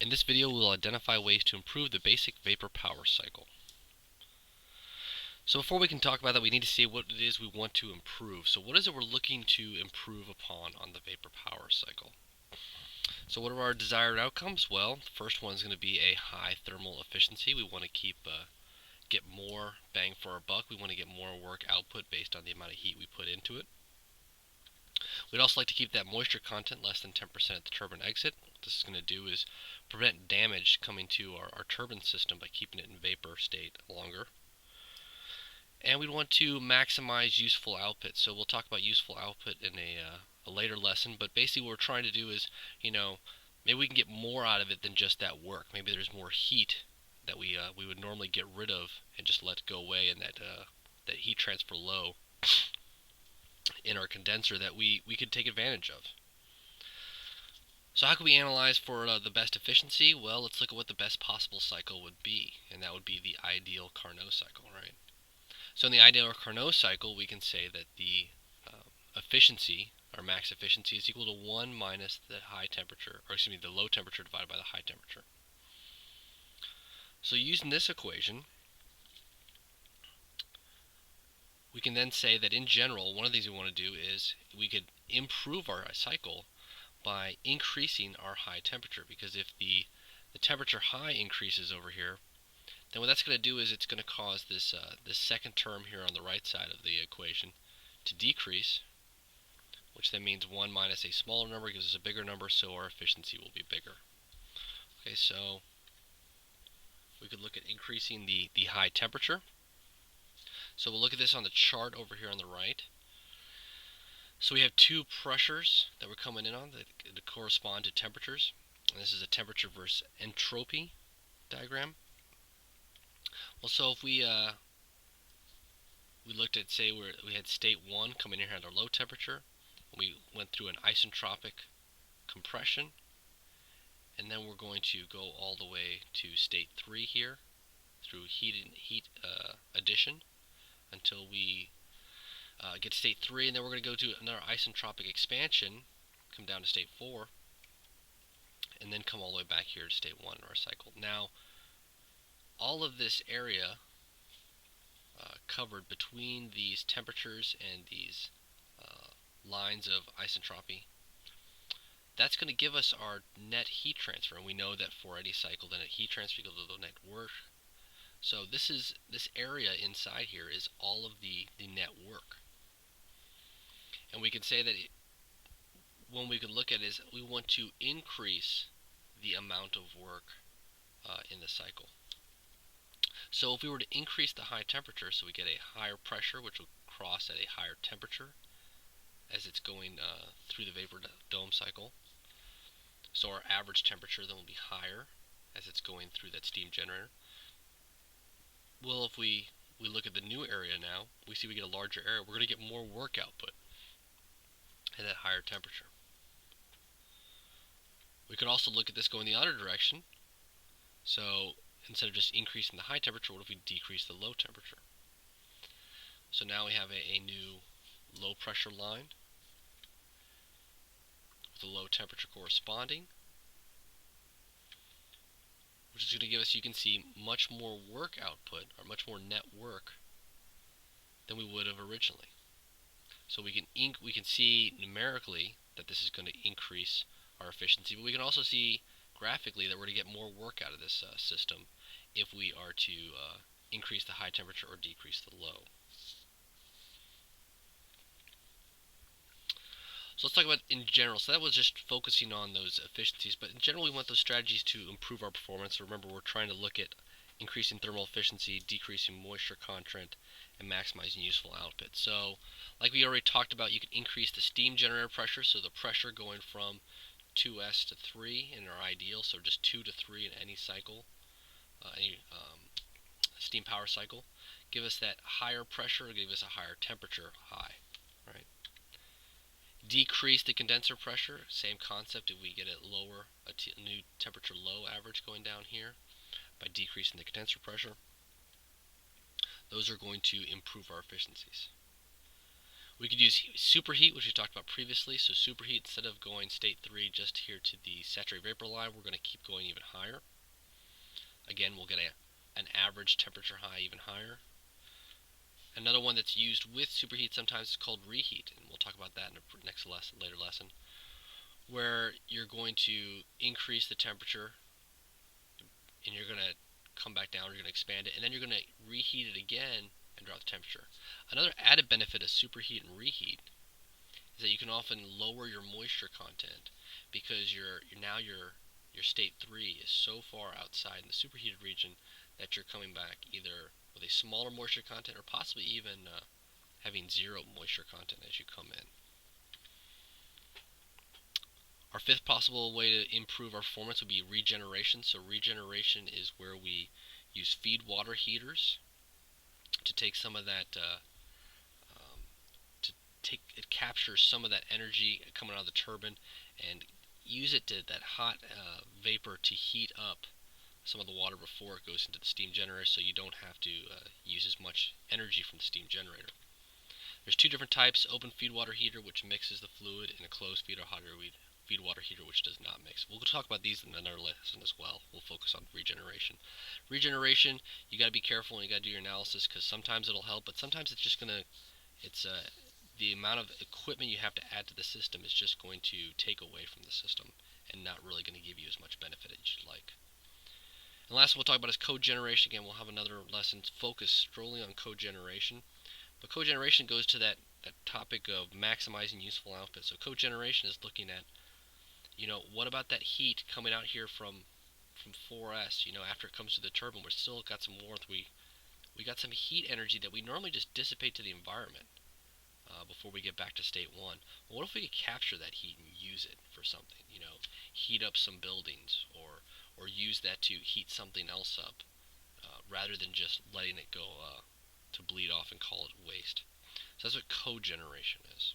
In this video, we'll identify ways to improve the basic vapor power cycle. So before we can talk about that, we need to see what it is we want to improve. So what is it we're looking to improve upon on the vapor power cycle? So what are our desired outcomes? Well, the first one is going to be a high thermal efficiency. We want to get more bang for our buck. We want to get more work output based on the amount of heat we put into it. We'd also like to keep that moisture content less than 10% at the turbine exit. What this is going to do is prevent damage coming to our turbine system by keeping it in vapor state longer. And we want to maximize useful output. So we'll talk about useful output in a later lesson, but basically what we're trying to do is, maybe we can get more out of it than just that work. Maybe there's more heat that we would normally get rid of and just let go away, and that heat transfer low in our condenser that we could take advantage of. So how can we analyze for the best efficiency? Well, let's look at what the best possible cycle would be, and that would be the ideal Carnot cycle, right? So in the ideal Carnot cycle, we can say that the efficiency, our max efficiency, is equal to 1 minus the the low temperature divided by the high temperature. So using this equation, we can then say that in general, one of the things we want to do is we could improve our cycle by increasing our high temperature, because if the temperature high increases over here, then what that's going to do is it's going to cause this second term here on the right side of the equation to decrease, which then means 1 minus a smaller number gives us a bigger number, so our efficiency will be bigger. Okay, so we could look at increasing the high temperature. So we'll look at this on the chart over here on the right. So we have two pressures that we're coming in on that correspond to temperatures. And this is a temperature versus entropy diagram. Well, so if we looked at, say, we had state 1 coming in here at our low temperature, we went through an isentropic compression, and then we're going to go all the way to state 3 here through heat addition until we get to state 3, and then we're going to go to another isentropic expansion, come down to state 4, and then come all the way back here to state 1 in our cycle. Now, all of this area covered between these temperatures and these lines of isentropy, that's going to give us our net heat transfer, and we know that for any cycle, the net heat transfer equals the net work. So this area inside here is all of the net work. And we can say that when we can look at it is we want to increase the amount of work in the cycle. So if we were to increase the high temperature, so we get a higher pressure, which will cross at a higher temperature as it's going through the vapor dome cycle. So our average temperature then will be higher as it's going through that steam generator. Well, if we look at the new area now, we see we get a larger area. We're going to get more work output at that higher temperature. We could also look at this going the other direction. So instead of just increasing the high temperature, what if we decrease the low temperature? So now we have a new low pressure line with a low temperature corresponding, which is going to give us, you can see, much more work output, or much more net work than we would have originally. So we can see numerically that this is going to increase our efficiency, but we can also see graphically that we're going to get more work out of this system if we are to increase the high temperature or decrease the low. So let's talk about in general. So that was just focusing on those efficiencies, but in general we want those strategies to improve our performance. Remember, we're trying to look at increasing thermal efficiency, decreasing moisture content, and maximizing useful output. So like we already talked about, you can increase the steam generator pressure, so the pressure going from 2s to 3 in our ideal, so just 2 to 3 in any cycle, any steam power cycle. Give us that higher pressure, give us a higher temperature high, right? Decrease the condenser pressure, same concept. If we get a new temperature low average going down here by decreasing the condenser pressure, those are going to improve our efficiencies. We could use superheat, which we talked about previously. So superheat, instead of going state 3 just here to the saturated vapor line, we're going to keep going even higher. Again, we'll get an average temperature high even higher. Another one that's used with superheat sometimes is called reheat, and we'll talk about that in a later lesson, where you're going to increase the temperature and you're going to come back down, you're going to expand it, and then you're going to reheat it again and drop the temperature. Another added benefit of superheat and reheat is that you can often lower your moisture content because your state 3 is so far outside in the superheated region that you're coming back either with a smaller moisture content or possibly even having zero moisture content as you come in. Our fifth possible way to improve our performance would be regeneration. So regeneration is where we use feed water heaters to take some of that, it captures some of that energy coming out of the turbine and use it to that hot vapor to heat up some of the water before it goes into the steam generator, so you don't have to use as much energy from the steam generator. There's two different types: open feed water heater, which mixes the fluid, and a closed feed water heater, which does not mix. We'll talk about these in another lesson as well. We'll focus on regeneration. Regeneration, you got to be careful and you got to do your analysis because sometimes it'll help, but sometimes it's just gonna, it's the amount of equipment you have to add to the system is just going to take away from the system and not really going to give you as much benefit as you'd like. And last we'll talk about is code generation. Again, we'll have another lesson focused solely on code generation. But code generation goes to that topic of maximizing useful output. So code generation is looking at, what about that heat coming out here from 4S? After it comes to the turbine, we're still got some warmth. We got some heat energy that we normally just dissipate to the environment before we get back to state 1. Well, what if we could capture that heat and use it for something? Heat up some buildings or use that to heat something else up rather than just letting it go to bleed off and call it waste. So that's what code generation is.